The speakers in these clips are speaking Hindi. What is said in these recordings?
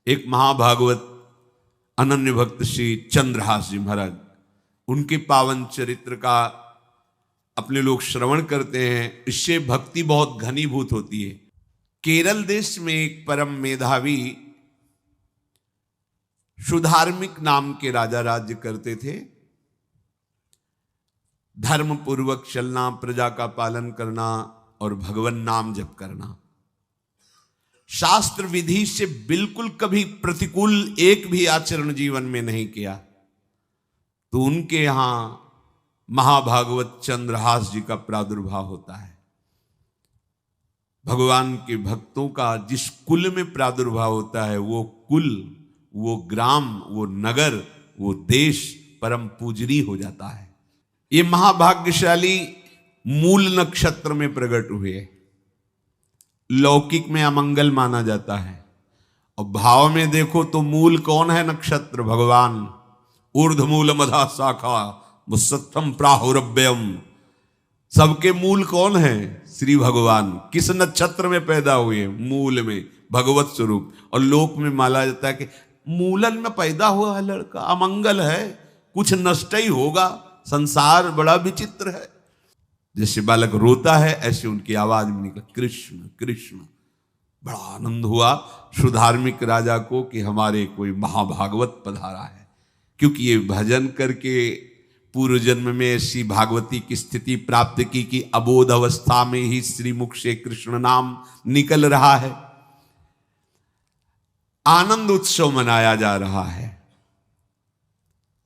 एक महाभागवत अनन्य भक्त श्री चंद्रहास जी महाराज, उनके पावन चरित्र का अपने लोग श्रवण करते हैं, इससे भक्ति बहुत घनीभूत होती है। केरल देश में एक परम मेधावी सुधार्मिक नाम के राजा राज्य करते थे। धर्म पूर्वक चलना, प्रजा का पालन करना और भगवान नाम जप करना, शास्त्र विधि से बिल्कुल कभी प्रतिकूल एक भी आचरण जीवन में नहीं किया। तो उनके यहां महाभागवत चंद्रहास जी का प्रादुर्भाव होता है। भगवान के भक्तों का जिस कुल में प्रादुर्भाव होता है, वो कुल, वो ग्राम, वो नगर, वो देश परम पूजनीय हो जाता है। ये महाभाग्यशाली मूल नक्षत्र में प्रकट हुए। लौकिक में अमंगल माना जाता है और भाव में देखो तो मूल कौन है? नक्षत्र भगवान। ऊर्ध्वमूल मधा शाखा मुसत्थम प्राहुरव्ययम। सबके मूल कौन है? श्री भगवान। किस नक्षत्र में पैदा हुए? मूल में, भगवत स्वरूप। और लोक में माना जाता है कि मूलन में पैदा हुआ है लड़का, अमंगल है, कुछ नष्ट ही होगा, संसार बड़ा विचित्र है। जैसे बालक रोता है ऐसे उनकी आवाज में निकला कृष्ण कृष्ण। बड़ा आनंद हुआ सुधार्मिक राजा को कि हमारे कोई महाभागवत पधारा है, क्योंकि ये भजन करके पूर्व जन्म में ऐसी भागवती की स्थिति प्राप्त की कि अबोध अवस्था में ही श्रीमुख से कृष्ण नाम निकल रहा है। आनंद उत्सव मनाया जा रहा है।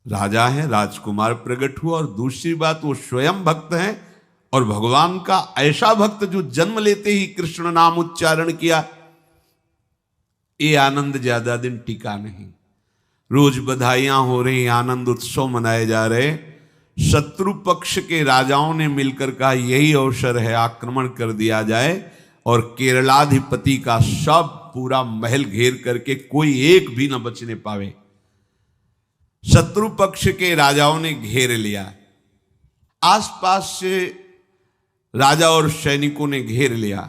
राजा है, राजकुमार प्रकट हुआ, और दूसरी बात वो स्वयं भक्त हैं और भगवान का ऐसा भक्त जो जन्म लेते ही कृष्ण नाम उच्चारण किया। ये आनंद ज्यादा दिन टिका नहीं। रोज बधाइयां हो रही, आनंद उत्सव मनाए जा रहे। शत्रु पक्ष के राजाओं ने मिलकर कहा यही अवसर है, आक्रमण कर दिया जाए और केरलाधिपति का सब पूरा महल घेर करके कोई एक भी न बचने पावे। शत्रु पक्ष के राजाओं ने घेर लिया। आसपास से राजा और सैनिकों ने घेर लिया।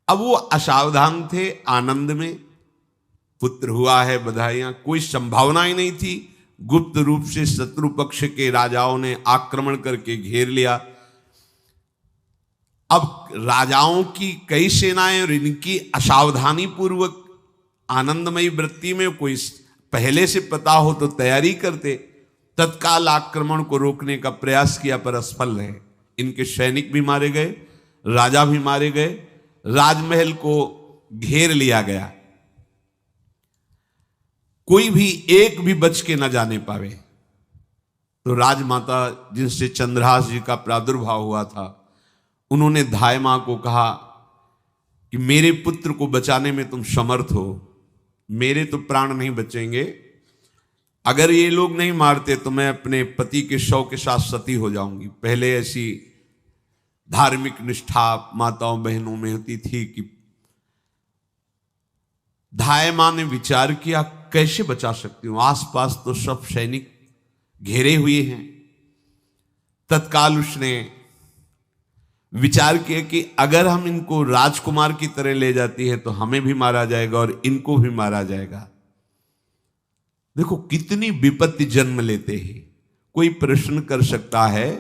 अब वो असावधान थे, आनंद में पुत्र हुआ है, बधाइयां, कोई संभावना ही नहीं थी। गुप्त रूप से शत्रु पक्ष के राजाओं ने आक्रमण करके घेर लिया। अब राजाओं की कई सेनाएं और इनकी असावधानी पूर्वक आनंदमयी वृत्ति में कोई पहले से पता हो तो तैयारी करते, तत्काल आक्रमण को रोकने का प्रयास किया पर असफल रहे। इनके सैनिक भी मारे गए, राजा भी मारे गए, राजमहल को घेर लिया गया, कोई भी एक भी बच के न जाने पावे। तो राजमाता जिनसे चंद्रहास जी का प्रादुर्भाव हुआ था, उन्होंने धाय मां को कहा कि मेरे पुत्र को बचाने में तुम समर्थ हो, मेरे तो प्राण नहीं बचेंगे, अगर ये लोग नहीं मारते तो मैं अपने पति के शव के साथ सती हो जाऊंगी। पहले ऐसी धार्मिक निष्ठा माताओं बहनों में होती थी कि धाय मां ने विचार किया कैसे बचा सकती हूं, आसपास तो सब सैनिक घेरे हुए हैं। तत्काल उसने विचार किया कि अगर हम इनको राजकुमार की तरह ले जाती है तो हमें भी मारा जाएगा और इनको भी मारा जाएगा। देखो कितनी विपत्ति जन्म लेते हैं। कोई प्रश्न कर सकता है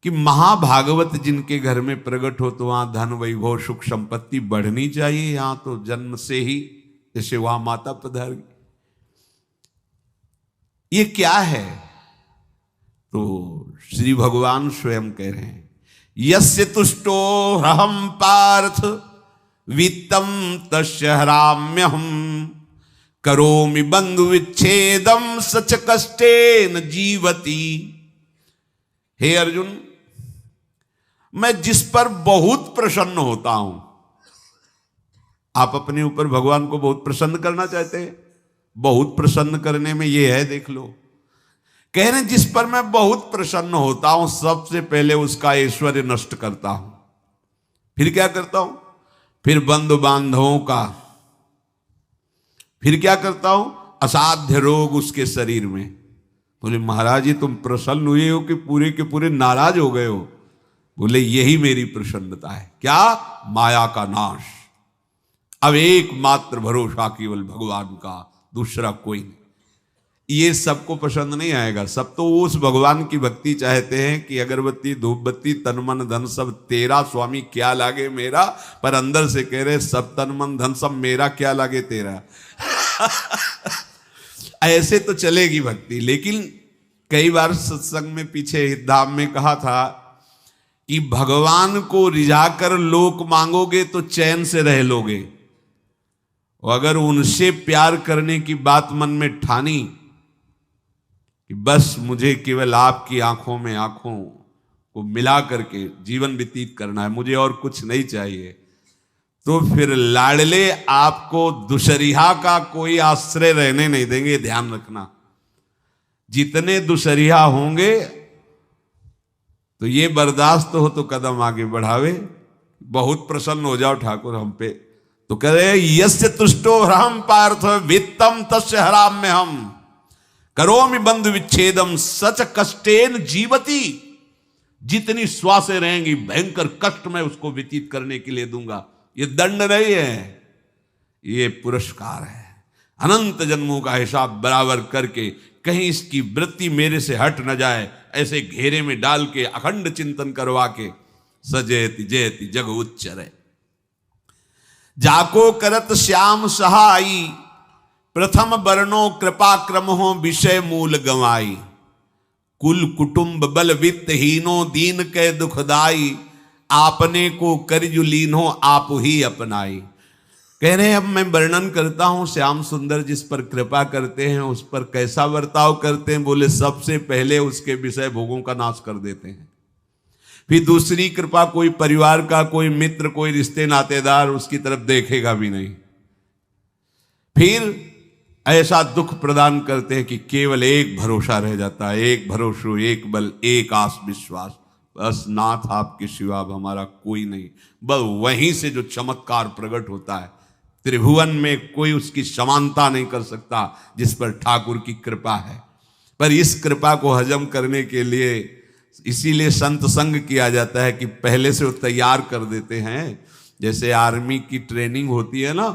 कि महाभागवत जिनके घर में प्रकट हो तो वहां धन वैभव सुख संपत्ति बढ़नी चाहिए, यहां तो जन्म से ही जैसे वहां माता पधार, ये क्या है? तो श्री भगवान स्वयं कह रहे हैं यस्य तुष्टो रहम पार्थ वित्तम तस्य हराम्यहम करोमि बंधु विच्छेदम सच कष्टेन जीवति। हे अर्जुन, मैं जिस पर बहुत प्रसन्न होता हूं, आप अपने ऊपर भगवान को बहुत प्रसन्न करना चाहते हैं, बहुत प्रसन्न करने में ये है, देख लो। कह रहे जिस पर मैं बहुत प्रसन्न होता हूं सबसे पहले उसका ऐश्वर्य नष्ट करता हूं। फिर क्या करता हूं? फिर बंधु बांधवों का, फिर क्या करता हूं? असाध्य रोग उसके शरीर में। बोले महाराज जी तुम प्रसन्न हुए हो कि पूरे के पूरे नाराज हो गए हो? बोले यही मेरी प्रसन्नता है। क्या? माया का नाश, अब एकमात्र भरोसा केवल भगवान का, दूसरा कोई नहीं। ये सबको पसंद नहीं आएगा। सब तो उस भगवान की भक्ति चाहते हैं कि अगरबत्ती धूप बत्ती तन मन धन सब तेरा स्वामी, क्या लागे मेरा। पर अंदर से कह रहे सब तन मन धन सब मेरा, क्या लागे तेरा। ऐसे तो चलेगी भक्ति। लेकिन कई बार सत्संग में पीछे धाम में कहा था कि भगवान को रिझाकर लोक मांगोगे तो चैन से रह लोगे, और अगर उनसे प्यार करने की बात मन में ठानी कि बस मुझे केवल आपकी आंखों में आंखों को मिला करके जीवन व्यतीत करना है, मुझे और कुछ नहीं चाहिए, तो फिर लाडले आपको दुशरिहा का कोई आश्रय रहने नहीं देंगे। ध्यान रखना, जितने दुशरिहा होंगे तो ये बर्दाश्त हो तो कदम आगे बढ़ावे। बहुत प्रसन्न हो जाओ ठाकुर हम पे, तो कह रहे यस्य तुष्टो हम पार्थ वित्तम तस्य हराम में हम करोमि बंधु विच्छेदम सच कष्टेन जीवती। जितनी श्वासें रहेंगी भयंकर कष्ट मैं उसको व्यतीत करने के लिए दूंगा। ये दंड नहीं है, ये पुरस्कार है। अनंत जन्मों का हिसाब बराबर करके कहीं इसकी वृत्ति मेरे से हट न जाए, ऐसे घेरे में डाल के अखंड चिंतन करवा के सजयति जयति जग उच्चरे। जाको करत श्याम सहाई प्रथम वर्णो कृपा क्रम हो विषय मूल गवाई। कुल कुटुंब बल वित्त हीनो दीन के दुखदाई। आपने को करजु लीनो आप ही अपनाई। कह रहे हैं अब मैं वर्णन करता हूं श्याम सुंदर जिस पर कृपा करते हैं उस पर कैसा बर्ताव करते हैं। बोले सबसे पहले उसके विषय भोगों का नाश कर देते हैं। फिर दूसरी कृपा कोई परिवार का, कोई मित्र, कोई रिश्ते नातेदार उसकी तरफ देखेगा भी नहीं। फिर ऐसा दुख प्रदान करते हैं कि केवल एक भरोसा रह जाता है, एक भरोसा, एक बल, एक आस विश्वास, बस नाथ आपके सिवा अब हमारा कोई नहीं। बस वहीं से जो चमत्कार प्रकट होता है, त्रिभुवन में कोई उसकी समानता नहीं कर सकता जिस पर ठाकुर की कृपा है। पर इस कृपा को हजम करने के लिए इसीलिए संत संग किया जाता है कि पहले से वो तैयार कर देते हैं। जैसे आर्मी की ट्रेनिंग होती है ना,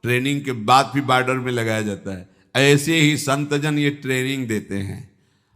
ट्रेनिंग के बाद भी बॉर्डर में लगाया जाता है, ऐसे ही संतजन ये ट्रेनिंग देते हैं।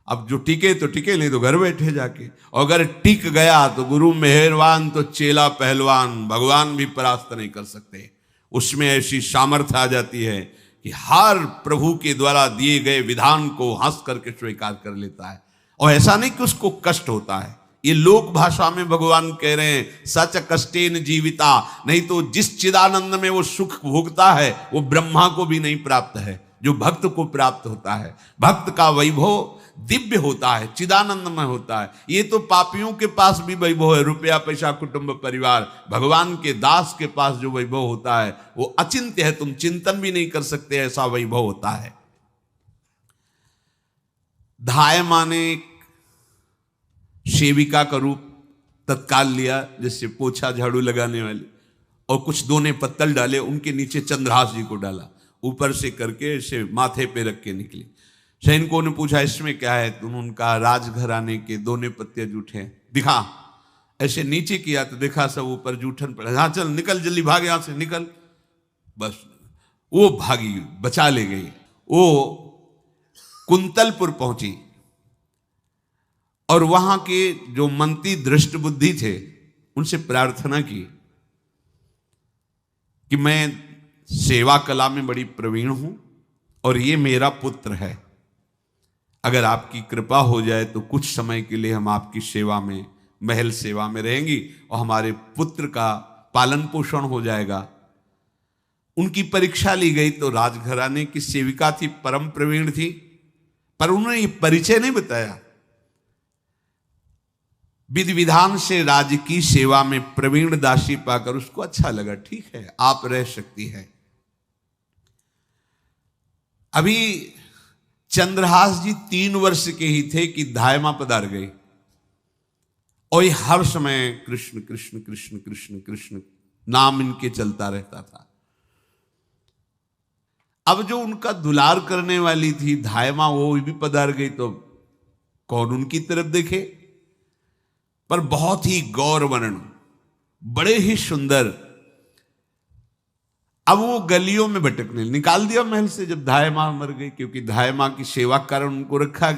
अब जो टिके तो टिके, नहीं तो घर बैठे जाके। और अगर टिक गया तो गुरु मेहरबान, तो चेला पहलवान, भगवान भी परास्त नहीं कर सकते। उसमें ऐसी सामर्थ्य आ जाती है कि हर प्रभु के द्वारा दिए गए विधान को हंस करके स्वीकार कर लेता है। और ऐसा नहीं कि उसको कष्ट होता है। ये लोक भाषा में भगवान कह रहे हैं सच कष्टेन जीविता। नहीं तो जिस चिदानंद में वो सुख भोगता है वो ब्रह्मा को भी नहीं प्राप्त है जो भक्त को प्राप्त होता है। भक्त का वैभव दिव्य होता है, चिदानंदमय होता है। ये तो पापियों के पास भी वैभव है, रुपया पैसा कुटुंब परिवार। भगवान के दास के पास जो वैभव होता है वो अचिंत्य है, तुम चिंतन भी नहीं कर सकते, ऐसा वैभव होता है। धाय माने सेविका का रूप तत्काल लिया, जिससे पोछा झाड़ू लगाने वाले, और कुछ दोने पत्तल डाले, उनके नीचे चंद्रहास जी को डाला, ऊपर से करके इसे माथे पे रख के निकली। सैनिकों ने पूछा इसमें क्या है, तुम उनका राजघराने के दोने पत्ते जूठे दिखा। ऐसे नीचे किया तो देखा सब ऊपर जूठन पड़ा। हाँ चल निकल, जल्दी भाग यहां से निकल। बस वो भागी, बचा ले गई। वो कुंतलपुर पहुंची और वहां के जो मंत्री दृष्ट बुद्धि थे उनसे प्रार्थना की कि मैं सेवा कला में बड़ी प्रवीण हूं और ये मेरा पुत्र है, अगर आपकी कृपा हो जाए तो कुछ समय के लिए हम आपकी सेवा में, महल सेवा में रहेंगी और हमारे पुत्र का पालन पोषण हो जाएगा। उनकी परीक्षा ली गई तो राजघराने की सेविका थी, परम प्रवीण थी, पर उन्होंने ये परिचय नहीं बताया। विधि विधान से राज्य की सेवा में प्रवीण दासी पाकर उसको अच्छा लगा, ठीक है आप रह सकती है। अभी चंद्रहास जी 3 वर्ष के ही थे कि धायमा पधार गई और ये हर समय कृष्ण कृष्ण कृष्ण कृष्ण कृष्ण नाम इनके चलता रहता था। अब जो उनका दुलार करने वाली थी धायमा, वो भी पधार गई तो कौन उनकी तरफ देखे। पर बहुत ही गौर वर्ण, बड़े ही सुंदर, अब वो गलियों में भटकने निकाल दिया महल से जब धाय माँ मर गई, क्योंकि धाय माँ की सेवा के कारण उनको रखा गया।